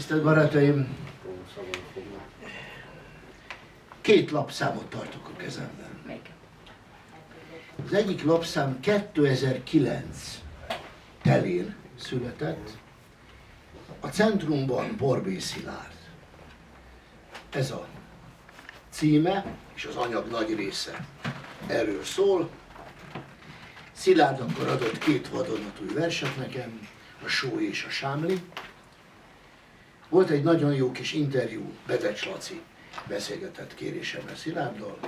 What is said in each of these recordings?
Tisztelt barátaim! Két lapszámot tartok a kezemben. Az egyik lapszám 2009 telén született, a centrumban Borbély Szilárd. Ez a címe, és az anyag nagy része erről szól. Szilárd akkor adott két vadonatúj verset nekem, a Só és a Sámli. Volt egy nagyon jó kis interjú, Bedecs Laci beszélgetett kérésemmel Szilárddal,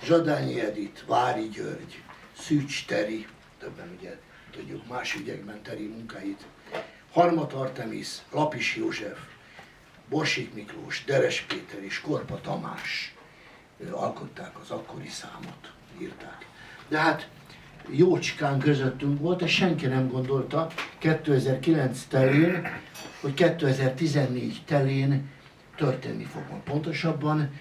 Zsadányi Edit, Vári György, Szűcs Teri, többen ugye tudjuk más ügyekben Teri munkáit, Harmat Artemisz, Lapis József, Borsik Miklós, Deres Péter és Korpa Tamás alkották az akkori számot, írták. De hát jócskán közöttünk volt, és senki nem gondolta 2009 telén, hogy 2014 telén történni fog. Pontosabban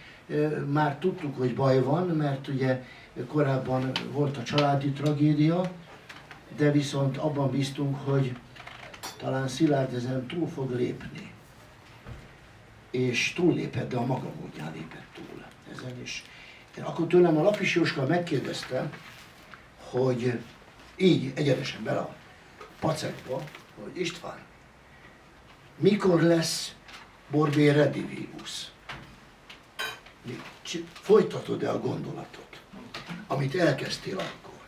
már tudtuk, hogy baj van, mert ugye korábban volt a családi tragédia, de viszont abban bíztunk, hogy talán Szilárd ezen túl fog lépni. És túllépett, de a maga módján lépett túl ezen is. Akkor tőlem a Lapis Jóska megkérdezte, hogy így egyenesen bele a pacekba, hogy István, mikor lesz Borbély Redivius? Folytatod-e a gondolatot, amit elkezdtél akkor?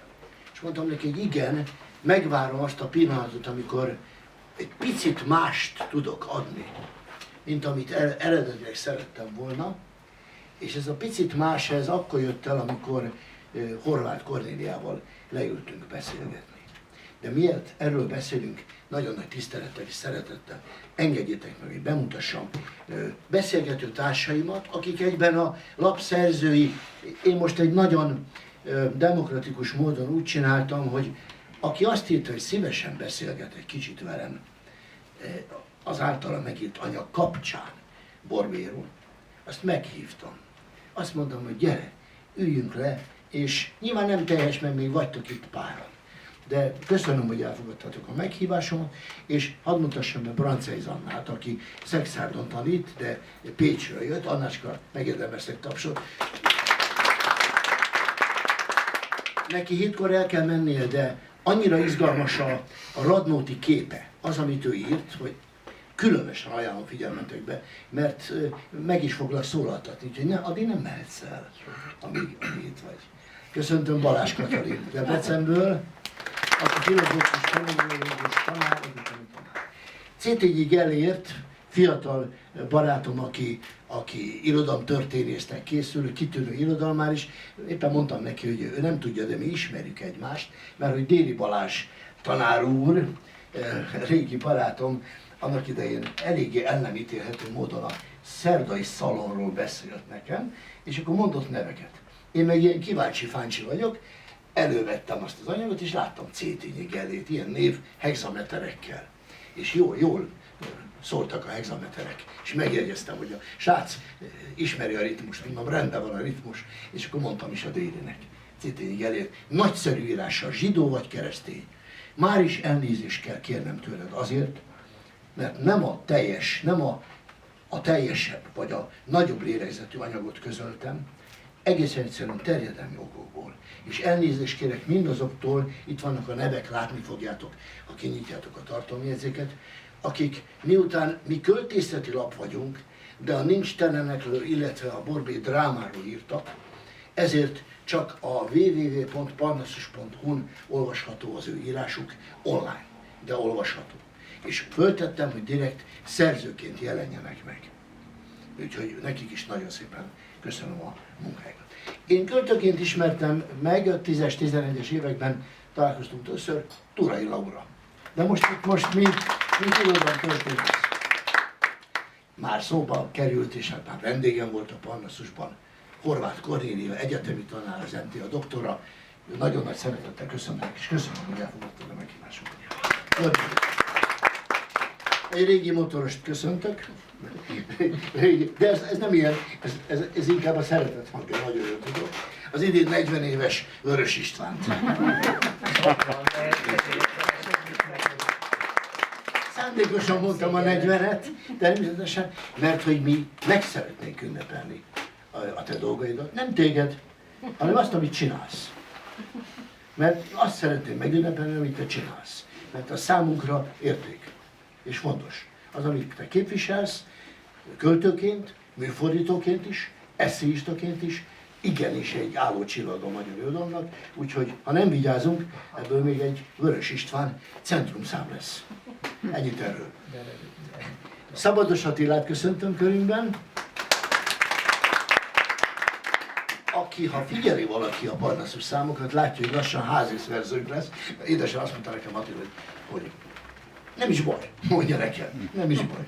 És mondtam neki, hogy igen, megvárom azt a pillanatot, amikor egy picit mást tudok adni, mint amit eredetileg szerettem volna, és ez a picit más, ez akkor jött el, amikor Horváth Kornéliával leültünk beszélgetni. De miért erről beszélünk, nagyon nagy tisztelettel és szeretettel, engedjétek meg, hogy bemutassam beszélgető társaimat, akik egyben a lap szerzői. Én most egy nagyon demokratikus módon úgy csináltam, hogy aki azt írta, hogy szívesen beszélget egy kicsit velem az általa megírt anyag kapcsán Borbélyról, azt meghívtam. Azt mondtam, hogy gyere, üljünk le, és nyilván nem teljes, mert még vagytok itt páran. De köszönöm, hogy elfogadtatok a meghívásomat, és hadd mutassam be Brancei Zannát, aki Szexárdon tanít, de Pécsről jött. Annácska, megérdemeztek tapsot. Neki 7-kor el kell mennie, de annyira izgalmas a Radnóti képe, az, amit ő írt, hogy különösen ajánlom figyelmetekbe, mert meg is foglak szólaltatni, úgyhogy addig nem mehetsz el, amíg itt vagy. Köszöntöm Balázs Katalin Debrecenből, aki filozófus, fenomenológus, tanár, egyetemi tanár. CTG Gellért, fiatal barátom, aki irodalomtörténésznek készül, kitűnő irodalmár is. Éppen mondtam neki, hogy ő nem tudja, de mi ismerjük egymást, mert hogy Déri Balázs tanár úr, régi barátom, annak idején eléggé el nem ítélhető módon a szerdai szalonról beszélt nekem, és akkor mondott neveket. Én meg ilyen kíváncsi-fáncsi vagyok, elővettem azt az anyagot, és láttam Cétényi Gellét, ilyen név hexameterekkel. És jól szóltak a hexameterek, és megjegyeztem, hogy a srác ismeri a ritmust, mondom, rendben van a ritmus, és akkor mondtam is a Dérinek, Cétényi Gellért, nagyszerű írással, zsidó vagy keresztény. Már is elnézést kell kérnem tőled azért, mert nem a teljes, nem a teljesebb, vagy a nagyobb lélegzetű anyagot közöltem, egész egyszerűen terjedelmi okokból. És elnézést kérek mindazoktól, itt vannak a nevek, látni fogjátok, ha kinyitjátok a tartalomjegyzéket, akik miután mi költészeti lap vagyunk, de a Nincs telenekről, illetve a Borbély drámáról írtak, ezért csak a www.parnassus.hu-n olvasható az ő írásuk online, de olvasható. És föltettem, hogy direkt szerzőként jelenjenek meg. Úgyhogy nekik is nagyon szépen köszönöm a munkájukat. Én költőként ismertem meg, a 10-es, 11-es években találkoztunk többször, Turai Laura. De most mint irodalom történész. Már szóba került, és hát már vendégem volt a Parnasszusban, Horváth Kornélia, egyetemi tanár, az MTA doktora. Nagyon nagy szeretettel köszönöm, és köszönöm, hogy elfogadtad a meghívásomat. Egy régi motorost köszöntök, de ez nem ilyen, ez inkább a szeretet hangja, nagyon jól tudok. Az idén 40 éves Vörös Istvánt. Szándékosan mondtam a 40-et, természetesen, mert hogy mi meg szeretnénk ünnepelni a te dolgaidat. Nem téged, hanem azt, amit csinálsz. Mert azt szeretném megünnepelni, amit te csinálsz. Mert a számunkra érték és fontos. Az, amit te képviselsz, költőként, műfordítóként is, eszéistaként is, igenis egy álló csillag a magyar irodalomnak, úgyhogy ha nem vigyázunk, ebből még egy Vörös István centrumszám lesz. Ennyit erről. Szabados Attilát köszöntöm körünkben, aki, ha figyeli valaki a Parnassus számokat, látja, hogy lassan házészverzők lesz. Édesem azt mondta nekem Attila, hogy nem is baj, mondja nekem, nem is baj.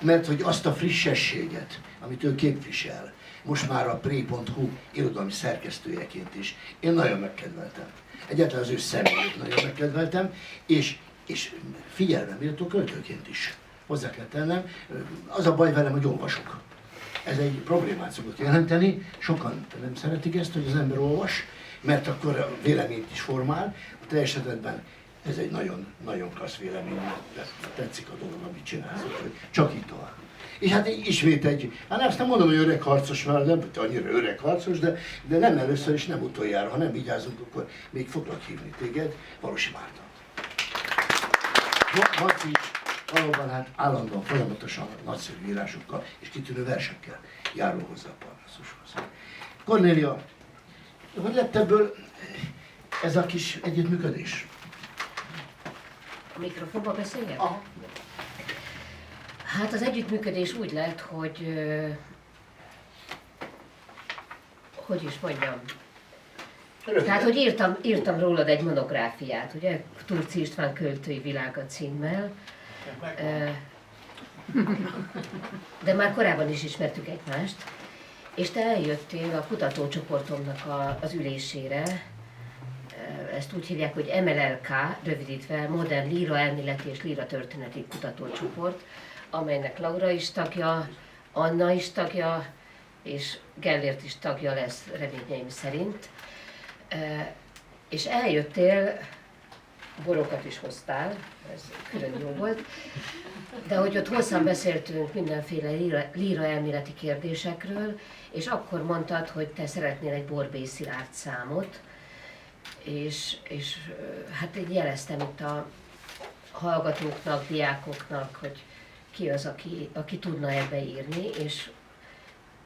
Mert hogy azt a frissességet, amit ő képvisel, most már a Pré.hu irodalmi szerkesztőjeként is, én nagyon megkedveltem. Egyáltalán az ő személyét nagyon megkedveltem, és figyelmem méltó költőként is. Hozzá kell tennem, az a baj velem, hogy olvasok. Ez egy problémát szokott jelenteni, sokan nem szeretik ezt, hogy az ember olvas, mert akkor a véleményt is formál. A te esetedben ez egy nagyon, nagyon klassz vélemény, tetszik a dolog, amit csinálsz, hogy csak így tovább. És hát ismét hát nem mondom, hogy öreg harcos, mert nem annyira öreg harcos, de nem először és nem utoljára, ha nem vigyázunk, akkor még foglak hívni téged, Barosi Márton. Marci is valóban hát állandóan, folyamatosan nagyszerű írásokkal és kitűnő versekkel járul hozzá a Parnasszushoz. Kornélia, hogy lett ebből ez a kis együttműködés? A mikrofonba beszéljek? Aha. Hát az együttműködés úgy lett, hogy is mondjam. Tehát, hogy írtam rólad egy monográfiát, ugye? Turci István költői világa címmel. De már korábban is ismertük egymást. És te eljöttél a kutatócsoportomnak az ülésére. Ezt úgy hívják, hogy MLLK, rövidítve Modern Líra Elméleti és Líra Történeti Kutatócsoport, amelynek Laura is tagja, Anna is tagja, és Gellért is tagja lesz reményeim szerint. És eljöttél, borokat is hoztál, ez külön jó volt, de hogy ott hosszan beszéltünk mindenféle líra elméleti kérdésekről, és akkor mondtad, hogy te szeretnél egy Borbély Szilárd számot, és hát én jeleztem itt a hallgatóknak, diákoknak, hogy ki az, aki tudna ebbe írni,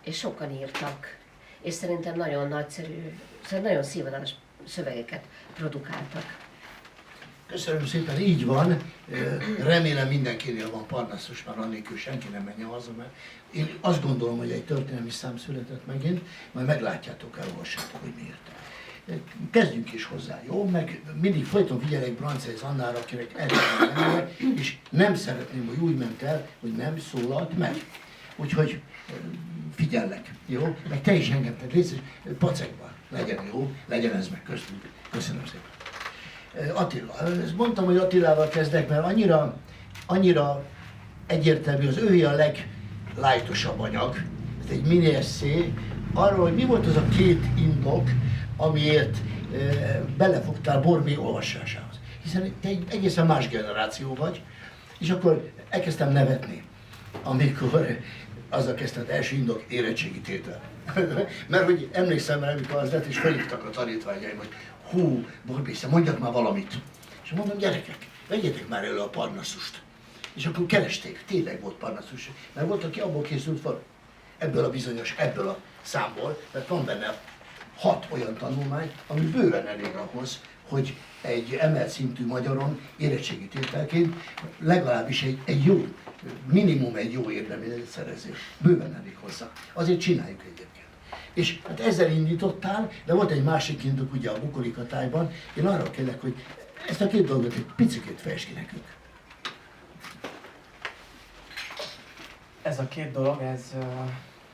és sokan írtak. És szerintem nagyon nagyszerű, nagyon színvonalas szövegeket produkáltak. Köszönöm szépen, így van. Remélem mindenkinél van Parnassus, már annélkül senki nem menjen haza, mert én azt gondolom, hogy egy történelmi szám született megint, majd meglátjátok, elolvassátok, hogy miért. Kezdjünk is hozzá, jó? Meg mindig folyton figyelek Brancéz Annára, akinek elkezdem, és nem szeretném, hogy úgy ment el, hogy nem szólalt meg. Úgyhogy figyellek, jó? Meg te is engem, tehát légy pacekban legyen, jó? Legyen ez meg köztünk. Köszönöm szépen. Attila, mondtam, hogy Attilával kezdek, mert annyira egyértelmű, az ővé a leglájtosabb anyag. Ez egy mini esszé arról, hogy mi volt az a két indok, amiért belefogtál Borbély olvasásához. Hiszen te egy egészen más generáció vagy, és akkor elkezdtem nevetni, amikor azzal kezdted első indok érettségi tétel. Mert hogy emlékszem rá, amikor az lett, és felhívtak a tanítványaim, hogy hú, Borbély, mondjak már valamit. És mondom, gyerekek, vegyetek már elő a Parnasszust. És akkor keresték, tényleg volt Parnassus, mert volt, aki abból készült fel, ebből a számból, mert van benne 6 olyan tanulmány, ami bőven elég ahhoz, hogy egy emelt szintű magyaron érettségi tételként legalábbis egy jó, minimum egy jó érdeményet szerezzék. Bőven elég hozzá. Azért csináljuk egyébként. És hát ezzel indítottál, de volt egy másik indok ugye a Bukolikatájban. Én arra kérlek, hogy ezt a két dolgot egy picikét fejtsd ki nekünk. Ez a két dolog, ez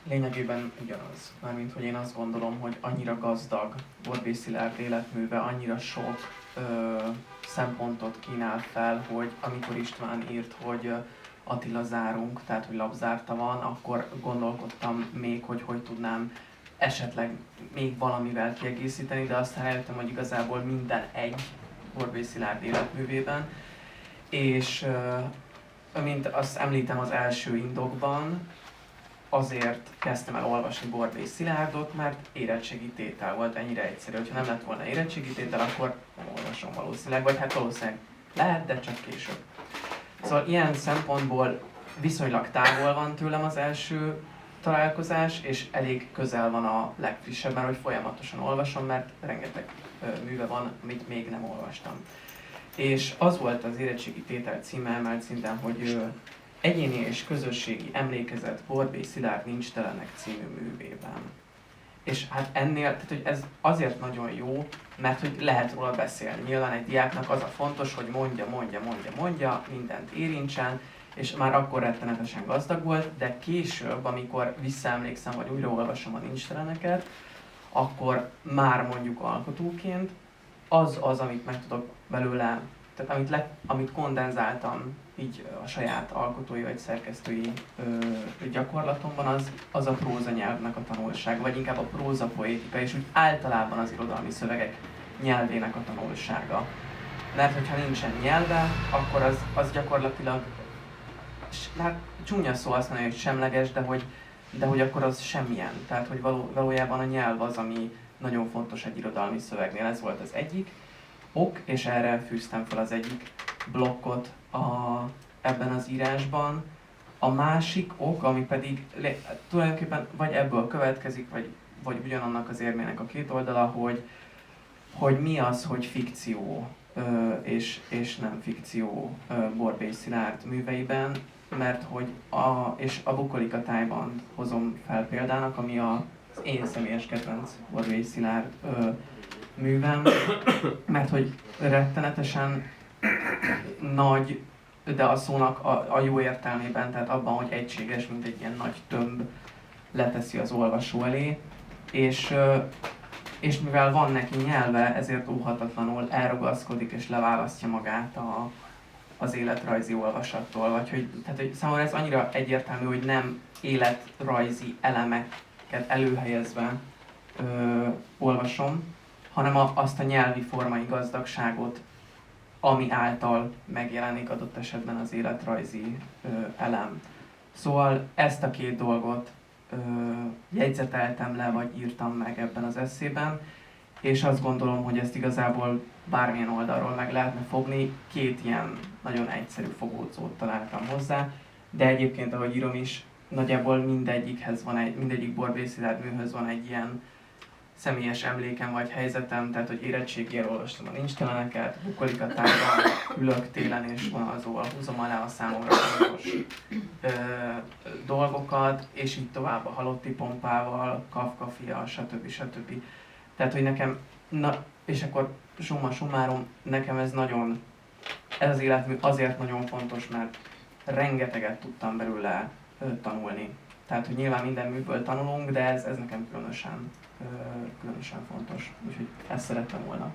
lényegében ugyanaz. Mármint, hogy én azt gondolom, hogy annyira gazdag Borbély Szilárd életműve, annyira sok szempontot kínál fel, hogy amikor István írt, hogy Attila zárunk, tehát hogy lapzárta van, akkor gondolkodtam még, hogy tudnám esetleg még valamivel kiegészíteni, de aztán eljöttem, hogy igazából minden egy Borbély Szilárd életművében. És mint azt említem az első indokban, azért kezdtem el olvasni Borbély Szilárdot, mert érettségi tétel volt, ennyire egyszerű. Ha nem lett volna érettségi tétel, akkor nem olvasom valószínűleg, vagy hát valószínűleg lehet, de csak később. Szóval ilyen szempontból viszonylag távol van tőlem az első találkozás, és elég közel van a legfrissebb, mert hogy folyamatosan olvasom, mert rengeteg műve van, amit még nem olvastam. És az volt az érettségi tétel címe emelt szinten, hogy Egyéni és közösségi emlékezet Borbély Szilárd Nincs Telenek című művében. És hát ennél, tehát hogy ez azért nagyon jó, mert hogy lehet róla beszélni. Nyilván egy diáknak az a fontos, hogy mondja, mindent érintsen, és már akkor rettenetesen gazdag volt, de később, amikor visszaemlékszem, vagy újraolvasom a Nincs Teleneket, akkor már mondjuk alkotóként az, amit meg tudok belőle, tehát amit kondenzáltam így a saját alkotói vagy szerkesztői gyakorlatomban, az a próza nyelvnek a tanulsága, vagy inkább a próza poétika, és úgy általában az irodalmi szövegek nyelvének a tanulsága. Mert hogyha nincsen nyelve, akkor az gyakorlatilag, hát csúnya szó azt mondani, hogy semleges, de hogy akkor az semmilyen. Tehát, hogy valójában a nyelv az, ami nagyon fontos egy irodalmi szövegnél. Ez volt az egyik ok, és erre fűztem fel az egyik blokkot ebben az írásban. A másik ok, ami pedig tulajdonképpen vagy ebből következik, vagy ugyanannak az érmének a két oldala, hogy mi az, hogy fikció és nem fikció Borbély Szilárd műveiben, mert hogy és a Bukolika tájban hozom fel példának, ami az én személyes kedvenc Borbély Szilárd művem, mert hogy rettenetesen nagy, de a szónak a jó értelmében, tehát abban, hogy egységes, mint egy ilyen nagy tömb leteszi az olvasó elé, és mivel van neki nyelve, ezért óhatatlanul elrugaszkodik és leválasztja magát az életrajzi olvasattól. Tehát, hogy számomra ez annyira egyértelmű, hogy nem életrajzi elemeket előhelyezve olvasom, hanem azt a nyelvi formai gazdagságot, ami által megjelenik adott esetben az életrajzi elem. Szóval ezt a két dolgot jegyzeteltem le, vagy írtam meg ebben az esszében, és azt gondolom, hogy ezt igazából bármilyen oldalról meg lehetne fogni. Két ilyen nagyon egyszerű fogódzót találtam hozzá, de egyébként, ahogy írom is, nagyjából mindegyik Borbély Szilárd műhöz van egy ilyen személyes emlékem vagy helyzetem, tehát hogy érettségére olvastam a Nincs Teleneket, Bukolika tájban ülök télen és vonalzóval húzom alá a számomra fontos dolgokat, és így tovább a Halotti Pompával, Kafka fia, stb. Tehát, hogy nekem, és akkor summa summarum, nekem ez az életmű azért nagyon fontos, mert rengeteget tudtam belőle tanulni. Tehát, hogy nyilván minden műből tanulunk, de ez nekem különösen fontos. Úgyhogy ezt szerettem volna.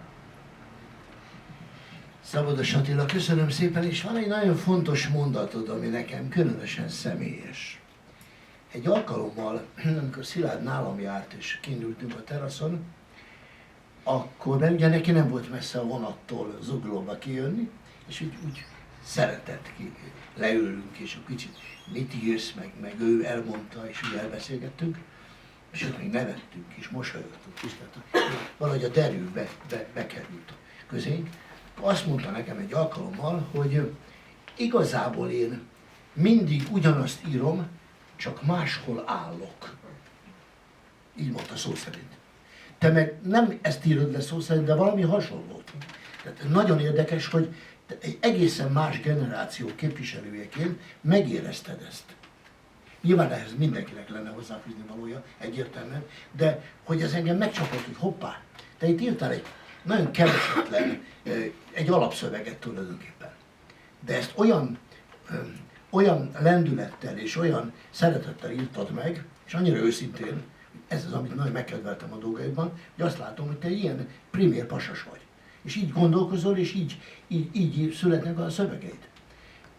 Szabados Attila, köszönöm szépen, és van egy nagyon fontos mondatod, ami nekem különösen személyes. Egy alkalommal, amikor Szilárd nálam járt, és kiindultunk a teraszon, akkor, mert ugye neki nem volt messze a vonattól Zuglóba kijönni, és úgy szeretett ki, leülünk, és egy kicsit mit írsz, meg ő elmondta, és úgy elbeszélgettünk, és ott még nevettünk és mosolyogtunk is, tehát valahogy a derű bekerült közénk. Azt mondta nekem egy alkalommal, hogy igazából én mindig ugyanazt írom, csak máshol állok. Így mondta szó szerint. Te meg nem ezt írod le szó szerint, de valami hasonlót. Tehát nagyon érdekes, hogy te egy egészen más generáció képviselőjeként megérezted ezt. Nyilván ehhez mindenkinek lenne hozzáfűzni valója, egyértelműen, de hogy ez engem megcsapott, hogy hoppá, te itt írtál egy nagyon keresetlen, egy alapszöveget tulajdonképpen. De ezt olyan lendülettel és olyan szeretettel írtad meg, és annyira őszintén, ez az, amit nagyon megkedveltem a dolgaidban, hogy azt látom, hogy te ilyen primér pasas vagy. És így gondolkozol, és így születnek a szövegeid.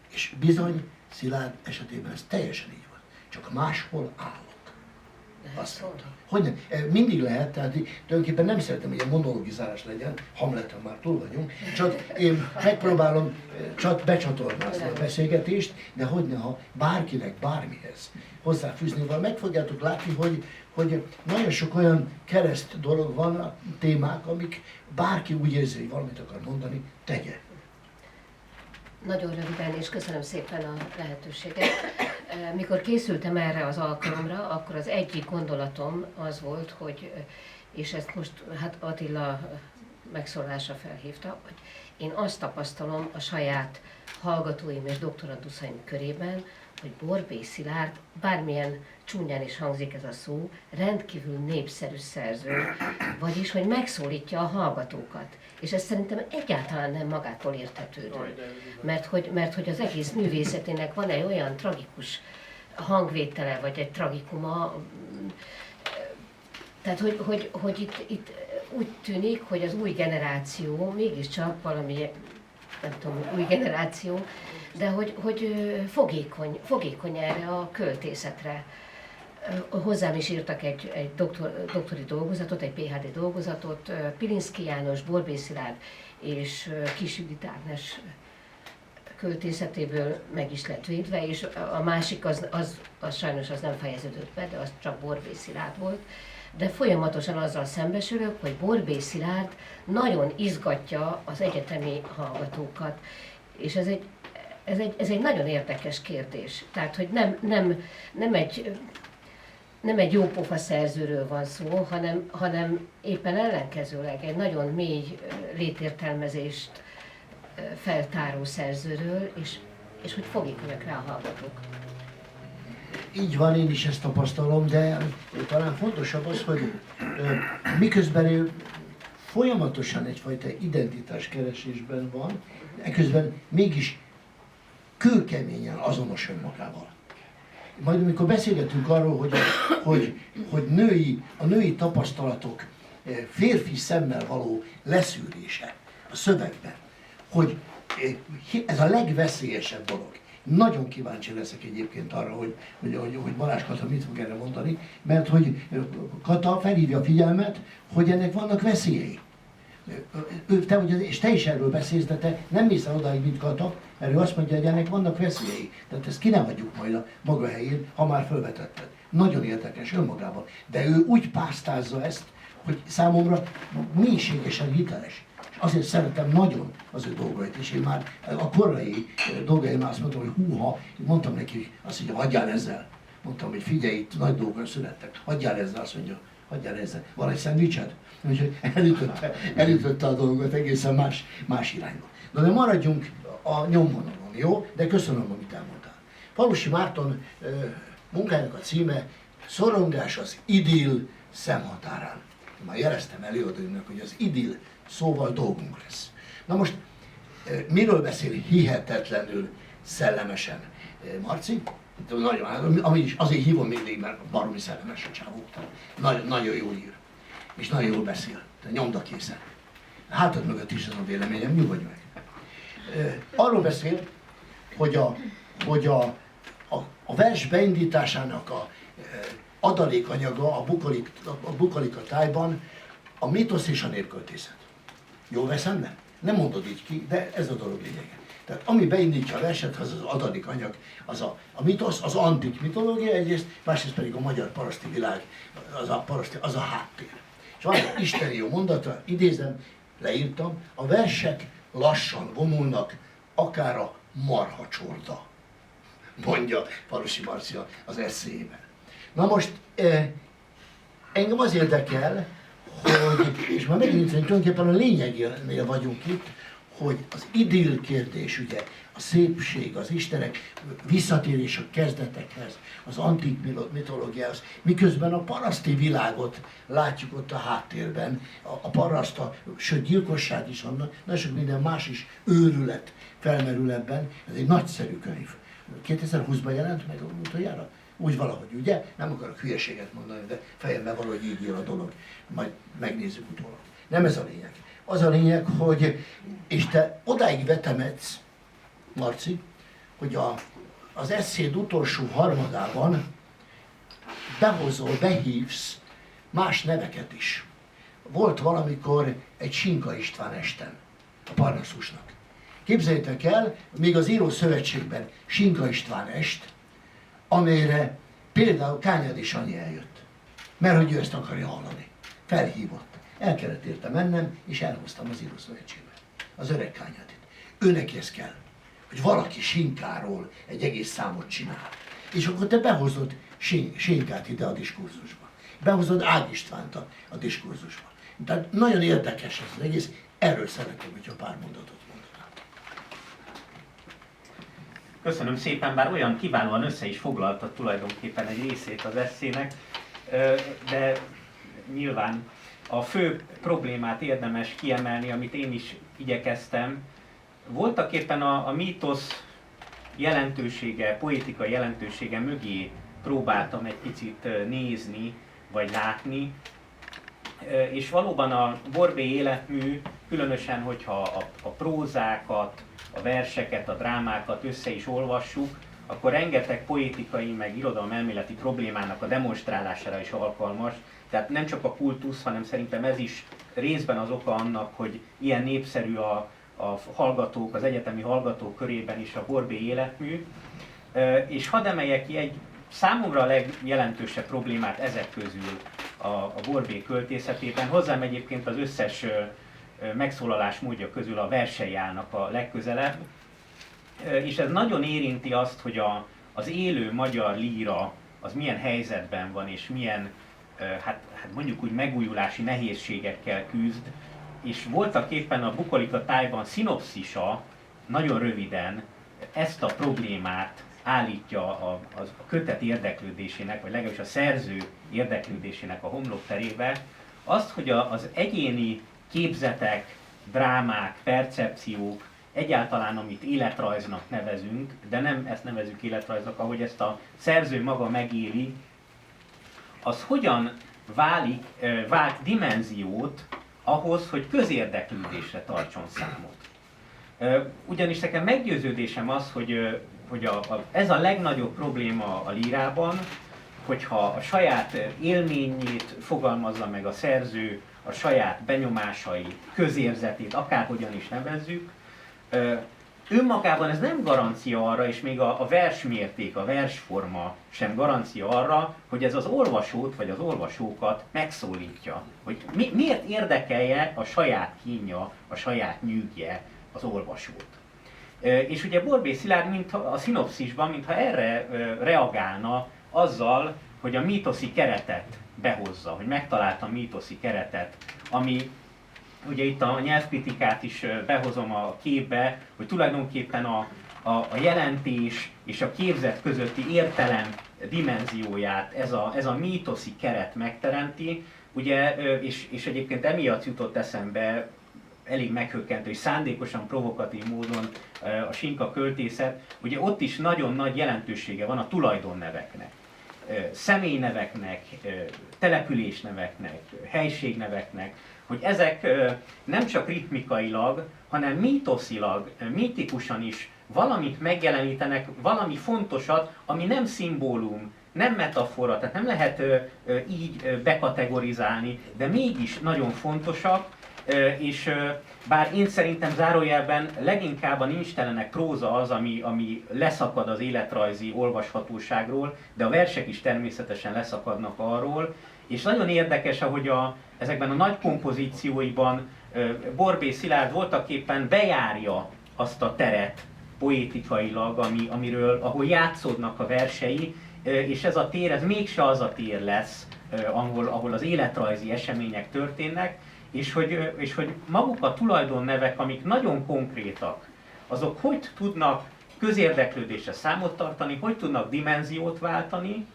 És bizony, Szilárd esetében ez teljesen így van. Csak máshol állok. Azt mondta. Hogy nem? Mindig lehet, tehát tulajdonképpen nem szeretem, hogy a monologizálás legyen, Hamleten már túl vagyunk, csak én megpróbálom csak becsatornázni a beszélgetést, de hogyne, ha bárkinek bármihez hozzáfűzni van, meg fogjátok látni, hogy nagyon sok olyan kereszt dolog van, témák, amik bárki úgy érzi, hogy valamit akar mondani, tegye. Nagyon röviden, és köszönöm szépen a lehetőséget. Mikor készültem erre az alkalomra, akkor az egyik gondolatom az volt, hogy, és ezt most hát Attila megszólása felhívta, hogy én azt tapasztalom a saját hallgatóim és doktoranduszaim körében, hogy Borbély Szilárd, bármilyen csúnyán is hangzik ez a szó, rendkívül népszerű szerző, vagyis, hogy megszólítja a hallgatókat. És ez szerintem egyáltalán nem magától értetődő. Mert hogy az egész művészetének van egy olyan tragikus hangvétele, vagy egy tragikuma, tehát hogy itt úgy tűnik, hogy az új generáció, mégiscsak valami, nem tudom, új generáció, de hogy fogékony erre a költészetre. Hozzám is írtak egy doktori dolgozatot, egy PhD dolgozatot, Pilinszky János, Borbély Szilárd és Kis Judit Ágnes költészetéből meg is lett védve, és a másik az sajnos az nem fejeződött be, de az csak Borbély Szilárd volt. De folyamatosan azzal szembesülök, hogy Borbély Szilárd nagyon izgatja az egyetemi hallgatókat, és ez egy nagyon érdekes kérdés. Tehát, hogy nem egy jópofa szerzőről van szó, hanem éppen ellenkezőleg egy nagyon mély létértelmezést feltáró szerzőről, és hogy fogékonyak rá a hallgatók. Így van, én is ezt tapasztalom, de talán fontosabb az, hogy miközben ő folyamatosan egyfajta identitáskeresésben van, eközben mégis kőkeményen azonos önmagával. Majd amikor beszélgetünk arról, hogy a női tapasztalatok férfi szemmel való leszűrése a szövegben, hogy ez a legveszélyesebb dolog. Nagyon kíváncsi leszek egyébként arra, hogy Balázs Kata mit fog erre mondani, mert hogy Kata felhívja a figyelmet, hogy ennek vannak veszélyei. És te is erről beszélsz, de te nem mész el odáig, mint Kata, mert ő azt mondja, hogy ennek vannak veszélyei. Tehát ezt ki nem hagyjuk majd a maga helyén, ha már felvetetted. Nagyon érdekes önmagában. De ő úgy pásztázza ezt, hogy számomra mélységesen hiteles. És azért szeretem nagyon az ő dolgait, és én már a korai dolgaimnál azt mondtam, hogy húha, mondtam neki, azt mondja, hagyjál ezzel. Mondtam, hogy figyelj, itt nagy dolgok születtek, hagyjál ezzel, azt mondja, hagyjál ezzel. Van egy szendvicsed? Úgyhogy elütötte a dolgot egészen más irányba. De maradjunk a nyomvonalon, jó? De köszönöm, amit elmondtál. Falusi Márton munkájának a címe Szorongás az idill szemhatárán. Már jeleztem előadóimnak, hogy az idill szóval dolgunk lesz. Na most, miről beszél hihetetlenül szellemesen Marci? Nagyon, azért hívom mindig, mert baromi szellemes a csávó. Nagyon, nagyon jól ír. És nagyon jól beszél. Nyomda készen. Hátad mögött is az a véleményem, nyugodj meg. Arról beszél, hogy a vers beindításának a adalékanyaga a bukolika tájban a mitosz és a népköltészet. Jól veszem, nem? Nem mondod így ki, de ez a dolog lényege. Tehát ami beindítja a verset, az az adalékanyag, az a mitosz, az antik mitológia egyrészt, másrészt pedig a magyar paraszti világ, az a háttér. És van egy isteni jó mondata, idézem, leírtam, a versek lassan vonulnak, akár a marhacsorda, mondja Falusi Marci az eszéjében. Na most engem az érdekel, hogy, és már megint tulajdonképpen a lényegénél vagyunk itt, hogy az idill kérdés, ugye, a szépség, az istenek visszatérés a kezdetekhez, az antik mitológiához, miközben a paraszti világot látjuk ott a háttérben, a paraszt, sőt gyilkosság is annak, nagyon sok minden más is őrület felmerül ebben, ez egy nagyszerű könyv. 2020-ban jelent meg utoljára? Úgy valahogy, ugye? Nem akarok hülyeséget mondani, de fejemben valahogy így ír a dolog. Majd megnézzük utólag. Nem ez a lényeg. Az a lényeg, hogy, és te odáig vetemedsz, Marci, hogy az eszéd utolsó harmadában behozol, behívsz más neveket is. Volt valamikor egy Sinka István esten a Parnasszusnak. Képzeljétek el, még az Író Szövetségben Sinka István est, amelyre például Kányádi Sanyi eljött. Mert hogy ő ezt akarja hallani. Felhívott. El kellett érte mennem, és elhoztam az Író Szövetségbe. Az öreg Kányádit. Őneki ez kell, hogy valaki Sinkáról egy egész számot csinál. És akkor te behozod Sinkát ide a diskurzusba. Behozod Ág Istvánt a diskurzusba. Tehát nagyon érdekes ez az egész. Erről szeretném, hogyha pár mondatot mondanám. Köszönöm szépen, bár olyan kiválóan össze is foglalta tulajdonképpen egy részét az eszének, de nyilván a fő problémát érdemes kiemelni, amit én is igyekeztem. Voltaképpen a mítosz jelentősége, poétikai jelentősége mögé próbáltam egy picit nézni, vagy látni, és valóban a Borbély életmű, különösen, hogyha a prózákat, a verseket, a drámákat össze is olvassuk, akkor rengeteg poétikai, meg irodalmelméleti problémának a demonstrálására is alkalmas. Tehát nem csak a kultusz, hanem szerintem ez is részben az oka annak, hogy ilyen népszerű a hallgatók, az egyetemi hallgatók körében is a Borbély életmű. És hadd emeljek ki egy számomra a legjelentősebb problémát ezek közül a Borbély költészetében. Hozzám egyébként az összes megszólalás módja közül a versei állnak a legközelebb. És ez nagyon érinti azt, hogy az élő magyar líra az milyen helyzetben van, és milyen, hát mondjuk úgy megújulási nehézségekkel küzd. És voltaképpen a Bukolika tájban szinopszisa nagyon röviden ezt a problémát állítja a kötet érdeklődésének, vagy legalábbis a szerző érdeklődésének a homlokterébe, azt, hogy az egyéni képzetek, drámák, percepciók, egyáltalán amit életrajznak nevezünk, de nem ezt nevezünk életrajznak, ahogy ezt a szerző maga megéli, az hogyan vált dimenziót ahhoz, hogy közérdeklődésre tartson számot. Ugyanis nekem meggyőződésem az, hogy ez a legnagyobb probléma a lírában, hogyha a saját élményét fogalmazza meg a szerző, a saját benyomásai, közérzetét, akárhogyan is nevezzük, önmagában ez nem garancia arra, és még a versmérték, a versforma sem garancia arra, hogy ez az olvasót vagy az olvasókat megszólítja. Hogy miért érdekelje a saját kínja, a saját nyűgje az olvasót. És ugye Borbély Szilárd mintha a szinopszisban, mintha erre reagálna azzal, hogy a mítoszi keretet behozza, hogy megtalálta a mítoszi keretet, ami ugye itt a nyelvkritikát is behozom a képbe, hogy tulajdonképpen a jelentés és a képzet közötti értelem dimenzióját ez a mítoszi keret megteremti, ugye, és egyébként emiatt jutott eszembe elég meghökkentő és szándékosan provokatív módon a Sinka költészet, ugye ott is nagyon nagy jelentősége van a tulajdonneveknek, személyneveknek, településneveknek, helységneveknek, hogy ezek nem csak ritmikailag, hanem mítoszilag, mítikusan is valamit megjelenítenek, valami fontosat, ami nem szimbólum, nem metafora, tehát nem lehet így bekategorizálni, de mégis nagyon fontosak, és bár én szerintem zárójelben leginkább a nincstelenek próza az, ami leszakad az életrajzi olvashatóságról, de a versek is természetesen leszakadnak arról, és nagyon érdekes, ahogy ezekben a nagy kompozícióiban Borbély Szilárd voltaképpen bejárja azt a teret poétikailag, ahol játszódnak a versei, és ez a tér, ez mégse az a tér lesz, ahol az életrajzi események történnek, és hogy maguk a tulajdonnevek, amik nagyon konkrétak, azok hogy tudnak közérdeklődésre számot tartani, hogy tudnak dimenziót váltani.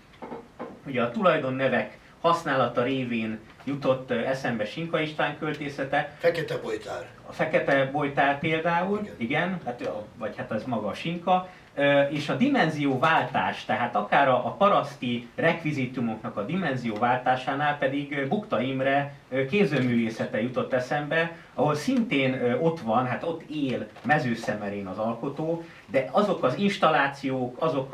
Ugye a tulajdonnevek használata révén jutott eszembe Sinka István költészete. Fekete Bojtár. A Fekete Bojtár például, igen, vagy hát ez maga a Sinka. És a dimenzióváltás, tehát akár a paraszti rekvizitumoknak a dimenzióváltásánál pedig Bukta Imre képzőművészete jutott eszembe, ahol szintén ott van, hát ott él Mezőszemerén az alkotó, de azok az installációk, azok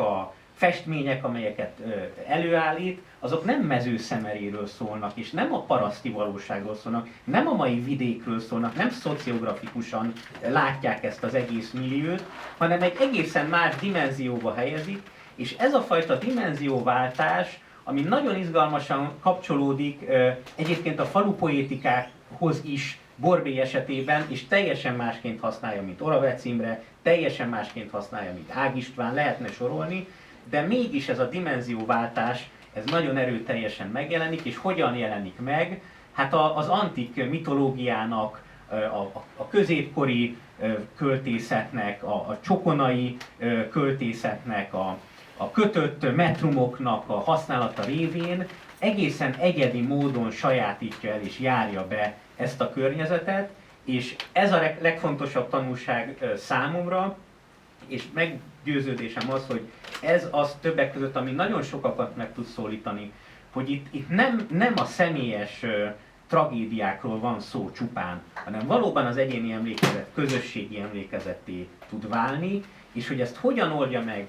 festmények, amelyeket előállít, azok nem mezőszemeréről szólnak, és nem a paraszti valóságról szólnak, nem a mai vidékről szólnak, nem szociográfikusan látják ezt az egész milliót, hanem egy egészen más dimenzióba helyezik, és ez a fajta dimenzióváltás, ami nagyon izgalmasan kapcsolódik egyébként a falupoétikához is, Borbély esetében, és teljesen másként használja, mint Oravec Imre, teljesen másként használja, mint Ág István, lehetne sorolni, de mégis ez a dimenzióváltás, ez nagyon erőteljesen megjelenik, és hogyan jelenik meg? Hát az antik mitológiának, a középkori költészetnek, a csokonai költészetnek, a kötött metrumoknak a használata révén egészen egyedi módon sajátítja el és járja be ezt a környezetet, és ez a legfontosabb tanulság számomra, és meggyőződésem az, hogy ez az többek között, ami nagyon sokakat meg tud szólítani, hogy itt nem a személyes tragédiákról van szó csupán, hanem valóban az egyéni emlékezet közösségi emlékezetté tud válni, és hogy ezt hogyan oldja meg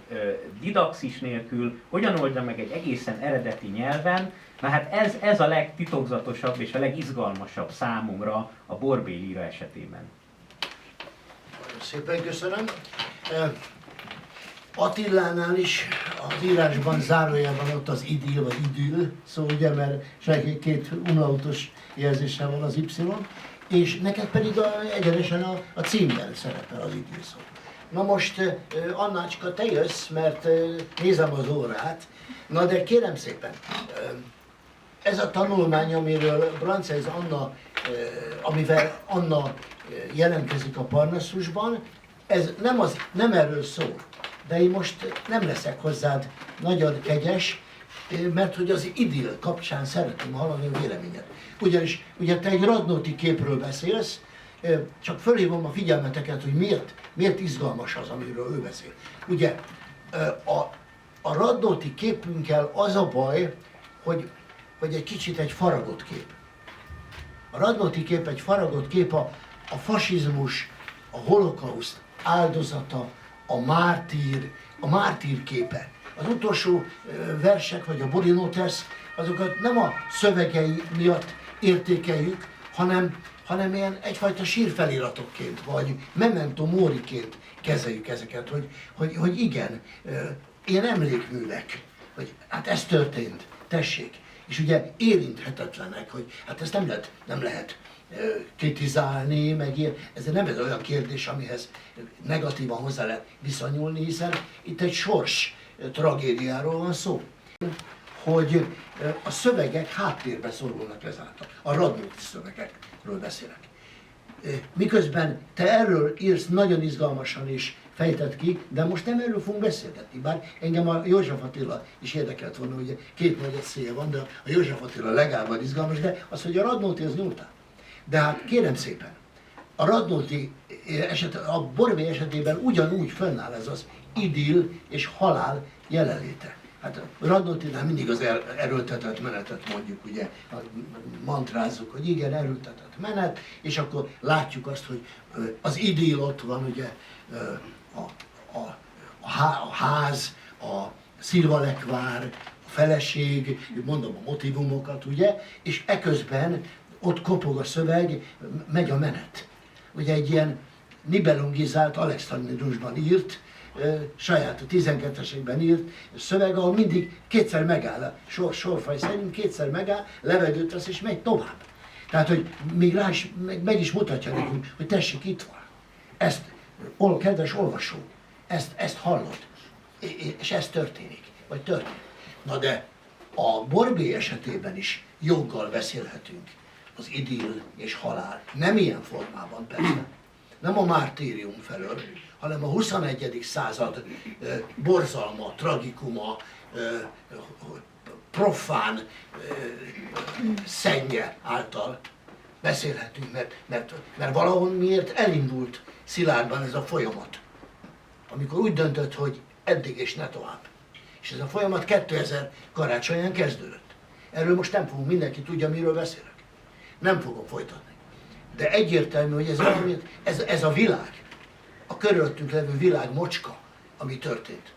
didaxis nélkül, hogyan oldja meg egy egészen eredeti nyelven, na hát ez a legtitokzatosabb és a legizgalmasabb számomra a Borbély líra esetében. Nagyon szépen köszönöm. Attilánál is az írásban zárójelben ott az idill vagy idül, szóval ugye, mert két umlautos jelzéssel van az Y, és neked pedig egyenesen a címben szerepel az idill szó. Na most, Annácska, te jössz, mert nézem az órát. Na de kérem szépen, ez a tanulmány, amiről Brancez Anna, amivel Anna jelentkezik a Parnasszusban, ez nem erről szól. De én most nem leszek hozzád nagyon kegyes, mert hogy az idill kapcsán szeretném hallani a véleményed. Ugyanis ugye te egy Radnóti képről beszélsz, csak fölhívom a figyelmeteket, hogy miért izgalmas az, amiről ő beszél. Ugye a Radnóti képünkkel az a baj, hogy egy kicsit egy faragott kép. A Radnóti kép egy faragott kép a fasizmus, a holokauszt áldozata, a mártír képe. Az utolsó versek, vagy a Borinotesz, azokat nem a szövegei miatt értékeljük, hanem ilyen egyfajta sírfeliratokként, vagy memento moriként kezeljük ezeket, hogy igen, ilyen emlékművek, hogy hát ez történt, tessék. És ugye érinthetetlenek, hogy hát ezt nem lehet kritizálni, meg ilyen. Ez nem ez olyan kérdés, amihez negatívan hozzá lehet viszonyulni, hiszen itt egy sors tragédiáról van szó, hogy a szövegek háttérbe szorulnak ezáltal. A Radnóti szövegekről beszélek. Miközben te erről írsz nagyon izgalmasan is fejtett ki, de most nem erről fogunk beszélgetni, bár engem a József Attila is érdekelt volna, hogy két nagy eszéje van, de a József Attila legalább izgalmas, de az, hogy a Radnóti az nyúltál. De hát kérem szépen, a Radnóti a Borbély esetében ugyanúgy fönnáll ez az idill és halál jelenléte. Hát Radnótinál mindig az erőltetett menetet mondjuk, ugye, mantrázzuk, hogy igen, erőltetett menet, és akkor látjuk azt, hogy az idill ott van, ugye, a ház, a szilvalekvár, a feleség, mondom a motivumokat, ugye, és eközben ott kopog a szöveg, megy a menet. Ugye egy ilyen nibelungizált Alexandrinusban írt, saját a 12-esekben írt szöveg, ahol mindig kétszer megáll, sorfaj szerint kétszer megáll, levegőt vesz és megy tovább. Tehát, hogy még rá is, meg is mutatja nekünk, hogy tessék, itt van. Ezt, kedves olvasó, ezt hallod, és ez történik, vagy történik. Na de a Borbély esetében is joggal beszélhetünk az idill és halál. Nem ilyen formában persze, nem a mártírium felől, hanem a 21. század borzalma, tragikuma, profán szennye által beszélhetünk, mert valahol miért elindult Szilárdban ez a folyamat, amikor úgy döntött, hogy eddig és ne tovább. És ez a folyamat 2000 karácsonyán kezdődött. Erről most nem fogunk, mindenki tudja, miről beszélek. Nem fogom folytatni. De egyértelmű, hogy ez a világ, a körülöttünk levő világ mocska, ami történt.